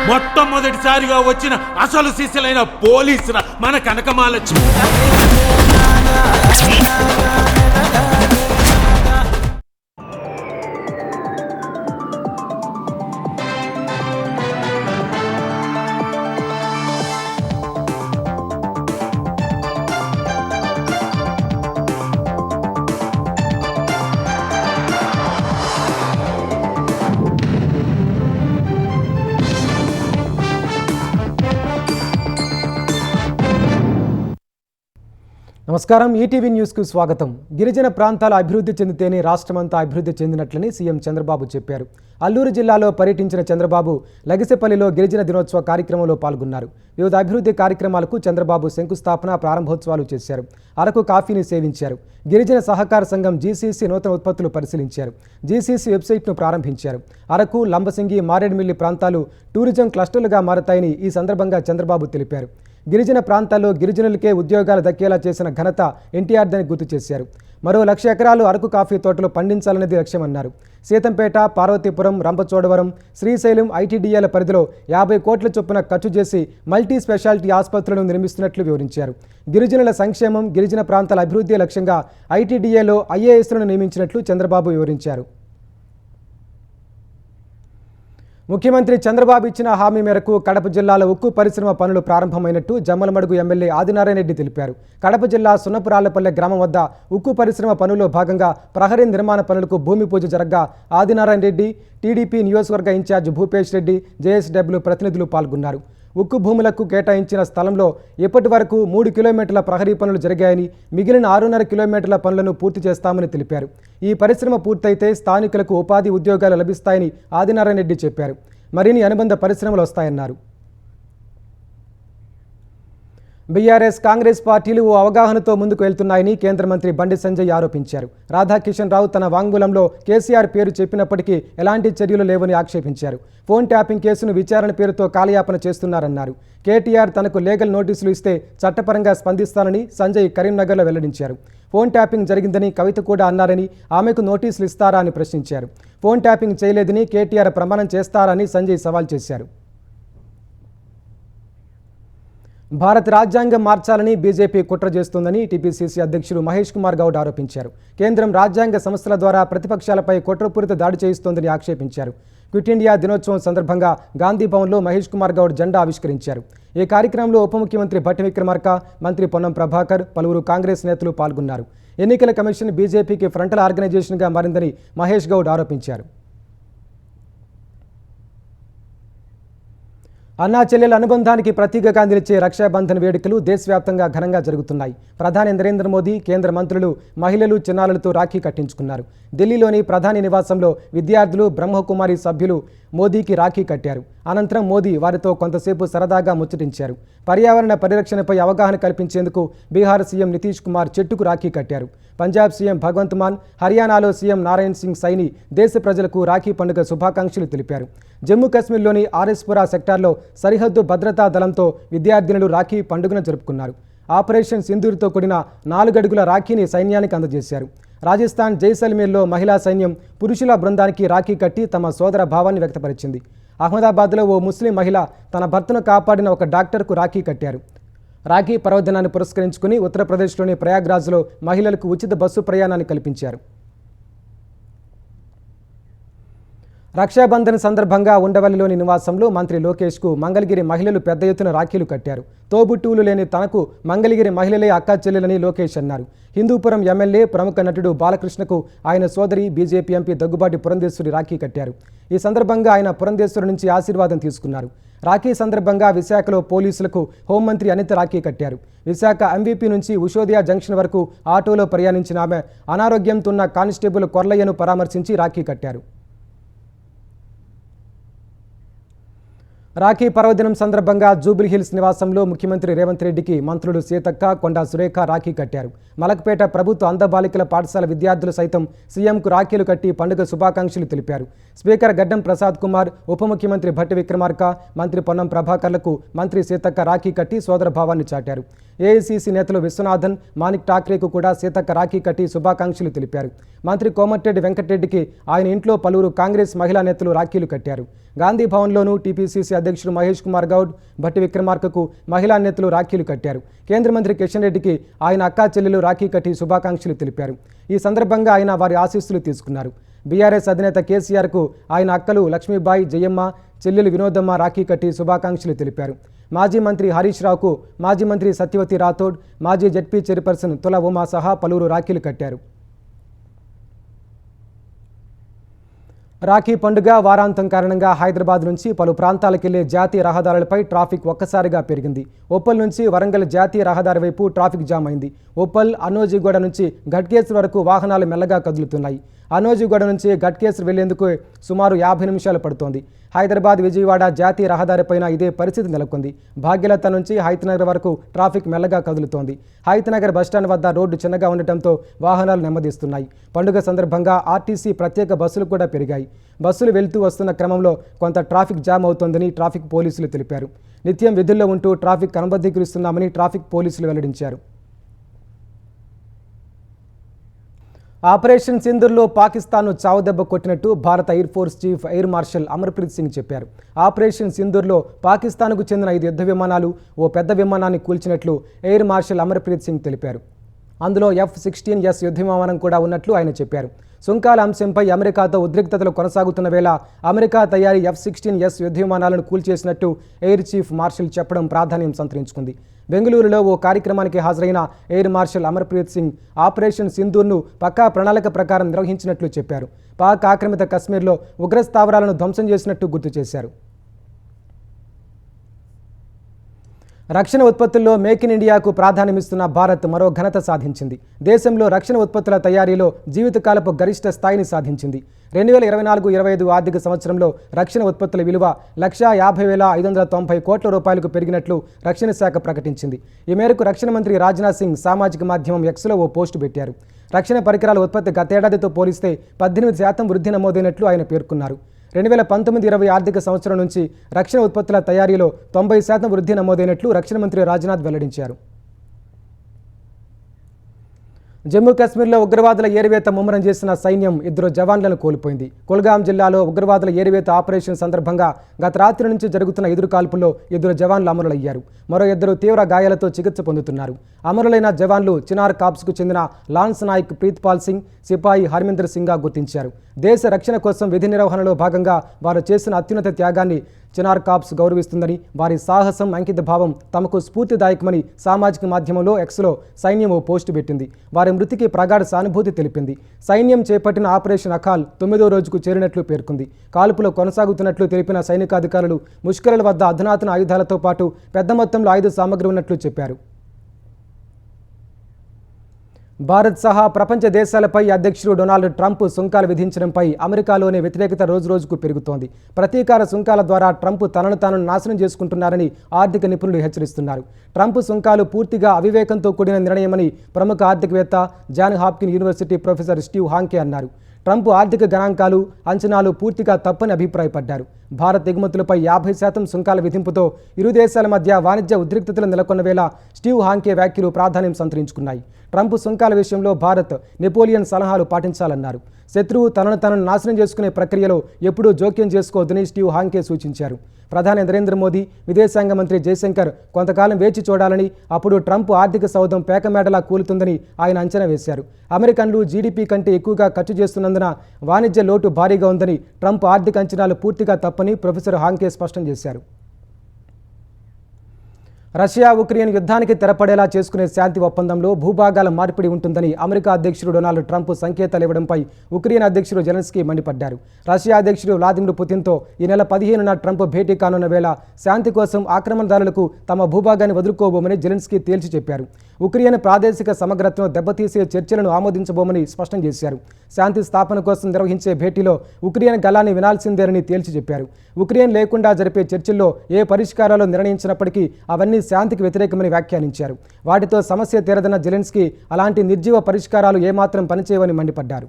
మొట్టమొదటిసారిగా వచ్చిన అసలు శిష్యులైన పోలీసుల మన కనకమాలక్ష్మి. నమస్కారం, ఈటీవీ న్యూస్కు స్వాగతం. గిరిజన ప్రాంతాల అభివృద్ధి చెందితేనే రాష్ట్రమంతా అభివృద్ధి చెందినట్లని సీఎం చంద్రబాబు చెప్పారు. అల్లూరు జిల్లాలో పర్యటించిన చంద్రబాబు లగిసెపల్లిలో గిరిజన దినోత్సవ కార్యక్రమంలో పాల్గొన్నారు. వివిధ అభివృద్ధి కార్యక్రమాలకు చంద్రబాబు శంకుస్థాపన, ప్రారంభోత్సవాలు చేశారు. అరకు కాఫీని సేవించారు. గిరిజన సహకార సంఘం జీసీసీ నూతన ఉత్పత్తులు పరిశీలించారు. జీసీసీ వెబ్సైట్ను ప్రారంభించారు. అరకు, లంబసింగి, మారేడుమిల్లి ప్రాంతాలు టూరిజం క్లస్టర్లుగా మారతాయని ఈ సందర్భంగా చంద్రబాబు తెలిపారు. గిరిజన ప్రాంతాల్లో గిరిజనులకే ఉద్యోగాలు దక్కేలా చేసిన ఘనత ఎన్టీఆర్దని గుర్తు చేశారు. మరో 1,00,000 ఎకరాలు అరకు కాఫీ తోటలు పండించాలనేది లక్ష్యమన్నారు. సీతంపేట, పార్వతీపురం, రంపచోడవరం, శ్రీశైలం ఐటీడీఏల పరిధిలో 50 కోట్ల చొప్పున ఖర్చు చేసి మల్టీ స్పెషాలిటీ ఆసుపత్రులను నిర్మిస్తున్నట్లు వివరించారు. గిరిజనుల సంక్షేమం, గిరిజన ప్రాంతాల అభివృద్ధి లక్ష్యంగా ఐటీడీఏలో ఐఏఎస్లను నియమించినట్లు చంద్రబాబు వివరించారు. ముఖ్యమంత్రి చంద్రబాబు ఇచ్చిన హామీ మేరకు కడప జిల్లాలో ఉక్కు పరిశ్రమ పనులు ప్రారంభమైనట్టు జమ్మలమడుగు ఎమ్మెల్యే ఆదినారాయణ రెడ్డి తెలిపారు. కడప జిల్లా సున్నపురాళ్లపల్లె గ్రామం వద్ద ఉక్కు పరిశ్రమ పనుల్లో భాగంగా ప్రహరీ నిర్మాణ పనులకు భూమి పూజ జరగ్గా ఆదినారాయణ రెడ్డి, టీడీపీ నియోజకవర్గ ఇన్ఛార్జ్ భూపేష్ రెడ్డి, జేఎస్డబ్ల్యూ ప్రతినిధులు పాల్గొన్నారు. ఉక్కు భూములకు కేటాయించిన స్థలంలో ఇప్పటి వరకు 3 కిలోమీటర్ల ప్రహరీ పనులు జరిగాయని, మిగిలిన 6.5 కిలోమీటర్ల పనులను పూర్తి చేస్తామని తెలిపారు. ఈ పరిశ్రమ పూర్తయితే స్థానికులకు ఉపాధి ఉద్యోగాలు లభిస్తాయని ఆదినారాయణ రెడ్డి చెప్పారు. మరిన్ని అనుబంధ పరిశ్రమలు వస్తాయన్నారు. బీఆర్ఎస్, కాంగ్రెస్ పార్టీలు ఓ అవగాహనతో ముందుకు వెళ్తున్నాయని కేంద్ర మంత్రి బండి సంజయ్ ఆరోపించారు. రాధాకిషన్ రావు తన వాంగ్మూలంలో కేసీఆర్ పేరు చెప్పినప్పటికీ ఎలాంటి చర్యలు లేవని ఆక్షేపించారు. ఫోన్ ట్యాపింగ్ కేసును విచారణ పేరుతో కాలయాపన చేస్తున్నారన్నారు. కేటీఆర్ తనకు లీగల్ నోటీసులు ఇస్తే చట్టపరంగా స్పందిస్తానని సంజయ్ కరీంనగర్లో వెల్లడించారు. ఫోన్ ట్యాపింగ్ జరిగిందని కవిత కూడా అన్నారని, ఆమెకు నోటీసులు ఇస్తారా అని ప్రశ్నించారు. ఫోన్ ట్యాపింగ్ చేయలేదని కేటీఆర్ ప్రమాణం చేస్తారని సంజయ్ సవాల్ చేశారు. భారత రాజ్యాంగం మార్చాలని బీజేపీ కుట్ర చేస్తోందని టీపీసీసీ అధ్యక్షుడు మహేష్ కుమార్ గౌడ్ ఆరోపించారు. కేంద్రం రాజ్యాంగ సంస్థల ద్వారా ప్రతిపక్షాలపై కుట్రపూరిత దాడి చేయిస్తోందని ఆక్షేపించారు. క్విట్ ఇండియా దినోత్సవం సందర్భంగా గాంధీ భవన్లో మహేష్ కుమార్ గౌడ్ జెండా ఆవిష్కరించారు. ఈ కార్యక్రమంలో ఉప ముఖ్యమంత్రి భట్టి విక్రమార్క, మంత్రి పొన్నం ప్రభాకర్, పలువురు కాంగ్రెస్ నేతలు పాల్గొన్నారు. ఎన్నికల కమిషన్ బీజేపీకి ఫ్రంటల్ ఆర్గనైజేషన్గా మారిందని మహేష్ గౌడ్ ఆరోపించారు. అన్నా చెల్లెల అనుబంధానికి ప్రతీకగా నిలిచే రక్షాబంధన్ వేడుకలు దేశవ్యాప్తంగా ఘనంగా జరుగుతున్నాయి. ప్రధాని నరేంద్ర మోదీ, కేంద్ర మంత్రులు, మహిళలు, చిన్నారులతో రాఖీ కట్టించుకున్నారు. ఢిల్లీలోని ప్రధాని నివాసంలో విద్యార్థులు, బ్రహ్మకుమారి సభ్యులు మోదీకి రాఖీ కట్టారు. అనంతరం మోదీ వారితో కొంతసేపు సరదాగా ముచ్చటించారు. పర్యావరణ పరిరక్షణపై అవగాహన కల్పించేందుకు బీహార్ సీఎం నితీష్ కుమార్ చెట్టుకు రాఖీ కట్టారు. పంజాబ్ సీఎం భగవంత్ మాన్, హర్యానాలో సీఎం నారాయణ్ సింగ్ సైని దేశ ప్రజలకు రాఖీ పండుగ శుభాకాంక్షలు తెలిపారు. జమ్మూ కాశ్మీర్లోని ఆర్ఎస్పురా సెక్టార్లో సరిహద్దు భద్రతా దళంతో విద్యార్థినులు రాఖీ పండుగను జరుపుకున్నారు. ఆపరేషన్ సింధూర్తో కూడిన 4 అడుగుల రాఖీని సైన్యానికి అందజేశారు. రాజస్థాన్ జైసల్మేర్లో మహిళా సైన్యం పురుషుల బృందానికి రాఖీ కట్టి తమ సోదర భావాన్ని వ్యక్తపరిచింది. అహ్మదాబాద్లో ఓ ముస్లిం మహిళ తన భర్తను కాపాడిన ఒక డాక్టర్కు రాఖీ కట్టారు. రాఖీ పర్వదినాన్ని పురస్కరించుకుని ఉత్తరప్రదేశ్లోని ప్రయాగ్రాజ్లో మహిళలకు ఉచిత బస్సు ప్రయాణాన్ని కల్పించారు. రక్షాబంధన్ సందర్భంగా ఉండవల్లిలోని నివాసంలో మంత్రి లోకేష్కు మంగళగిరి మహిళలు పెద్ద ఎత్తున రాఖీలు కట్టారు. తోబుట్టువులు లేని తనకు మంగళగిరి మహిళలే అక్కా చెల్లెలని లోకేష్ అన్నారు. హిందూపురం ఎమ్మెల్యే, ప్రముఖ నటుడు బాలకృష్ణకు ఆయన సోదరి బీజేపీ ఎంపీ దగ్గుబాటి పురంధేశ్వరి రాఖీ కట్టారు. ఈ సందర్భంగా ఆయన పురంధేశ్వరి నుంచి ఆశీర్వాదం తీసుకున్నారు. రాఖీ సందర్భంగా విశాఖలో పోలీసులకు హోంమంత్రి అనిత రాఖీ కట్టారు. విశాఖ ఎంవీపీ నుంచి ఉషోదయ జంక్షన్ వరకు ఆటోలో ప్రయాణించిన ఆమె అనారోగ్యంతో ఉన్న కానిస్టేబుల్ కొర్లయ్యను పరామర్శించి రాఖీ కట్టారు. రాఖీ పర్వదినం సందర్భంగా జూబ్లీహిల్స్ నివాసంలో ముఖ్యమంత్రి రేవంత్ రెడ్డికి మంత్రులు సీతక్క, కొండా సురేఖ రాఖీ కట్టారు. మలక్పేట ప్రభుత్వ అందబాలికల పాఠశాల విద్యార్థులు సైతం సీఎంకు రాఖీలు కట్టి పండుగ శుభాకాంక్షలు తెలిపారు. స్పీకర్ గడ్డం ప్రసాద్ కుమార్, ఉప ముఖ్యమంత్రి భట్టి విక్రమార్క, మంత్రి పొన్నం ప్రభాకర్లకు మంత్రి సీతక్క రాఖీ కట్టి సోదర భావాన్ని చాటారు. ఏఐసీసీ నేతలు విశ్వనాథన్, మాణిక్ ఠాక్రేకు కూడా సీతక్క రాఖీ కట్టి శుభాకాంక్షలు తెలిపారు. మంత్రి కోమటిరెడ్డి వెంకటరెడ్డికి ఆయన ఇంట్లో పలువురు కాంగ్రెస్ మహిళా నేతలు రాఖీలు కట్టారు. గాంధీ భవన్లోనూ టీపీసీసీ అధ్యక్షుడు మహేష్ కుమార్ గౌడ్, భట్టి విక్రమార్కకు మహిళా నేతలు రాఖీలు కట్టారు. కేంద్ర మంత్రి కిషన్ రెడ్డికి ఆయన అక్కా చెల్లెలు రాఖీ కట్టి శుభాకాంక్షలు తెలిపారు. ఈ సందర్భంగా ఆయన వారి ఆశీస్సులు తీసుకున్నారు. బీఆర్ఎస్ అధినేత కేసీఆర్కు ఆయన అక్కలు లక్ష్మీబాయి, జయమ్మ, చెల్లెలు వినోదమ్మ రాఖీ కట్టి శుభాకాంక్షలు తెలిపారు. మాజీ మంత్రి హరీష్ రావుకు మాజీ మంత్రి సత్యవతి రాథోడ్, మాజీ జడ్పీ చైర్పర్సన్ తుల ఉమా సహా పలువురు రాఖీలు కట్టారు. రాఖీ పండుగ వారాంతం కారణంగా హైదరాబాద్ నుంచి పలు ప్రాంతాలకెళ్లే జాతీయ రహదారులపై ట్రాఫిక్ ఒక్కసారిగా పెరిగింది. ఉప్పల్ నుంచి వరంగల్ జాతీయ రహదారి వైపు ట్రాఫిక్ జామ్ అయింది. ఉప్పల్, అనోజీగూడ నుంచి ఘట్కేసర్ వరకు వాహనాలు మెల్లగా కదులుతున్నాయి. అనోజీగూడ నుంచి ఘట్కేసర్ వెళ్లేందుకు సుమారు 50 నిమిషాలు పడుతోంది. హైదరాబాద్ విజయవాడ జాతీయ రహదారిపైన ఇదే పరిస్థితి నెలకొంది. భాగ్యలత నుంచి హైతనగర్ వరకు ట్రాఫిక్ మెల్లగా కదులుతోంది. హైతనగర్ బస్టాండ్ వద్ద రోడ్డు చిన్నగా ఉండటంతో వాహనాలు నెమ్మదిస్తున్నాయి. పండుగ సందర్భంగా ఆర్టీసీ ప్రత్యేక బస్సులు కూడా పెరిగాయి. బస్సులు వెళ్తూ వస్తున్న క్రమంలో కొంత ట్రాఫిక్ జామ్ అవుతోందని ట్రాఫిక్ పోలీసులు తెలిపారు. నిత్యం విధుల్లో ఉంటూ ట్రాఫిక్ క్రమబద్ధీకరిస్తున్నామని ట్రాఫిక్ పోలీసులు వెల్లడించారు. ఆపరేషన్ సింధూర్లో పాకిస్తాన్ను చావుదెబ్బ కొట్టినట్టు భారత air force chief air marshal Amarpreet Singh చెప్పారు. ఆపరేషన్ సింధూర్లో పాకిస్తాన్కు చెందిన 5 యుద్ధ విమానాలు, ఓ పెద్ద విమానాన్ని కూల్చినట్లు ఎయిర్ మార్షల్ అమర్ప్రీత్ సింగ్ తెలిపారు. అందులో F-16S యుద్ధ విమానం కూడా ఉన్నట్లు ఆయన చెప్పారు. సుంకాల అంశంపై అమెరికాతో ఉద్రిక్తతలు కొనసాగుతున్న వేళ అమెరికా తయారీ F-16S యుద్ధ విమానాలను కూల్చేసినట్టు ఎయిర్ చీఫ్ మార్షల్ చెప్పడం ప్రాధాన్యం సంతరించుకుంది. బెంగళూరులో ఓ కార్యక్రమానికి హాజరైన air marshal Amarpreet Singh operation సింధూర్ను పక్కా ప్రణాళిక ప్రకారం నిర్వహించినట్లు చెప్పారు. పాక్ ఆక్రమిత కశ్మీర్లో ఉగ్ర స్థావరాలను ధ్వంసం చేసినట్టు గుర్తు చేశారు. రక్షణ ఉత్పత్తుల్లో మేక్ ఇన్ ఇండియాకు ప్రాధాన్యమిస్తున్న భారత్ మరో ఘనత సాధించింది. దేశంలో రక్షణ ఉత్పత్తుల తయారీలో జీవితకాలపు గరిష్ట స్థాయిని సాధించింది. 2024-25 ఆర్థిక సంవత్సరంలో రక్షణ ఉత్పత్తుల విలువ 1,50,590 కోట్ల రూపాయలకు పెరిగినట్లు రక్షణ శాఖ ప్రకటించింది. ఈ మేరకు రక్షణ మంత్రి రాజ్నాథ్ సింగ్ సామాజిక మాధ్యమం ఎక్స్లో ఓ పోస్టు పెట్టారు. రక్షణ పరికరాల ఉత్పత్తి గతేడాదితో పోలిస్తే 18% వృద్ధి నమోదైనట్లు ఆయన పేర్కొన్నారు. 2019-20 ఆర్థిక సంవత్సరం నుంచి రక్షణ ఉత్పత్తుల తయారీలో 90% వృద్ధి నమోదైనట్లు రక్షణ మంత్రి రాజ్నాథ్ వెల్లడించారు. జమ్మూ కాశ్మీర్లో ఉగ్రవాదుల ఏరివేత ముమ్మరం చేసిన సైన్యం 2 జవాన్లను కోల్పోయింది. కుల్గాం జిల్లాలో ఉగ్రవాదుల ఏరివేత ఆపరేషన్ సందర్భంగా గత రాత్రి నుంచి జరుగుతున్న ఎదురుకాల్పుల్లో 2 జవాన్లు అమరులయ్యారు. మరో 2 తీవ్ర గాయాలతో చికిత్స పొందుతున్నారు. అమరులైన జవాన్లు చినార్ కాప్స్కు చెందిన లాన్స్ నాయక్ ప్రీత్పాల్ సింగ్, సిపాయి హర్మిందర్ సింగ్గా గుర్తించారు. దేశ రక్షణ కోసం విధి నిర్వహణలో భాగంగా వారు చేసిన అత్యున్నత త్యాగాన్ని చినార్ కాప్స్ గౌరవిస్తుందని, వారి సాహసం, అంకిత భావం తమకు స్ఫూర్తిదాయకమని సామాజిక మాధ్యమంలో ఎక్స్లో సైన్యం ఓ పోస్టు పెట్టింది. వారి మృతికి ప్రగాఢ సానుభూతి తెలిపింది. సైన్యం చేపట్టిన ఆపరేషన్ అకాల్ 9వ రోజుకు చేరినట్లు పేర్కొంది. కాల్పులు కొనసాగుతున్నట్లు తెలిపిన సైనికాధికారులు ముష్కరుల వద్ద అధునాతన ఆయుధాలతో పాటు పెద్ద మొత్తంలో ఆయుధ సామగ్రి ఉన్నట్లు చెప్పారు. భారత్ సహా ప్రపంచ దేశాలపై అధ్యక్షుడు డొనాల్డ్ ట్రంప్ సుంకాలు విధించడంపై అమెరికాలోనే వ్యతిరేకత రోజురోజుకు పెరుగుతోంది. ప్రతీకార సుంకాల ద్వారా ట్రంప్ తనను తాను నాశనం చేసుకుంటున్నారని ఆర్థిక నిపుణులు హెచ్చరిస్తున్నారు. ట్రంప్ సుంకాలు పూర్తిగా అవివేకంతో కూడిన నిర్ణయమని ప్రముఖ ఆర్థికవేత్త John Hopkin university professor Steve Hanke అన్నారు. ట్రంప్ ఆర్థిక గణాంకాలు, అంచనాలు పూర్తిగా తప్పని అభిప్రాయపడ్డారు. భారత్ ఎగుమతులపై 50% సుంకాల విధింపుతో ఇరు దేశాల మధ్య వాణిజ్య ఉద్రిక్తతలు నెలకొన్న వేళ స్టీవ్ హాంకే వ్యాఖ్యలు ప్రాధాన్యం సంతరించుకున్నాయి. ట్రంప్ సుంకాల విషయంలో భారత్ నెపోలియన్ సలహాలు పాటించాలన్నారు. శత్రువు తనను నాశనం చేసుకునే ప్రక్రియలో ఎప్పుడూ జోక్యం చేసుకోవద్దని స్టీవ్ హాంకే సూచించారు. ప్రధాని నరేంద్ర మోదీ, విదేశాంగ మంత్రి జయశంకర్ కొంతకాలం వేచి చూడాలని, అప్పుడు ట్రంప్ ఆర్థిక సౌధం పేకమేడలా కూలుతుందని ఆయన అంచనా వేశారు. అమెరికన్లు జీడీపీ కంటే ఎక్కువగా ఖర్చు చేస్తున్నందున వాణిజ్య లోటు భారీగా ఉందని, ట్రంప్ ఆర్థిక అంచనాలు పూర్తిగా తప్పని ప్రొఫెసర్ హాంకే స్పష్టం చేశారు. రష్యా ఉక్రెయిన్ యుద్ధానికి తెరపడేలా చేసుకునే శాంతి ఒప్పందంలో భూభాగాల మార్పిడి ఉంటుందని అమెరికా అధ్యక్షుడు డొనాల్డ్ ట్రంప్ సంకేతాలు ఇవ్వడంపై ఉక్రెయిన్ అధ్యక్షుడు జెలెన్స్కీ మండిపడ్డారు. రష్యా అధ్యక్షుడు వ్లాదిమిర్ పుతిన్తో ఈ నెల 15న ట్రంప్ భేటీ కానున్న వేళ శాంతి కోసం ఆక్రమణదారులకు తమ భూభాగాన్ని వదులుకోబోమని జెలెన్స్కీ తేల్చి చెప్పారు. ఉక్రెయిన్ ప్రాదేశిక సమగ్రతను దెబ్బతీసే చర్చలను ఆమోదించబోమని స్పష్టం చేశారు. శాంతి స్థాపన కోసం నిర్వహించే భేటీలో ఉక్రెయిన్ గళాన్ని వినాల్సిందేనని తేల్చి చెప్పారు. ఉక్రెయిన్ లేకుండా జరిపే చర్చల్లో ఏ పరిష్కారాలు నిర్ణయించినప్పటికీ అవన్నీ శాంతికి వ్యతిరేకమని వ్యాఖ్యానించారు. వాటితో సమస్య తీరదన్న జెలెన్స్కీ అలాంటి నిర్జీవ పరిష్కారాలు ఏమాత్రం పనిచేయవని మండిపడ్డారు.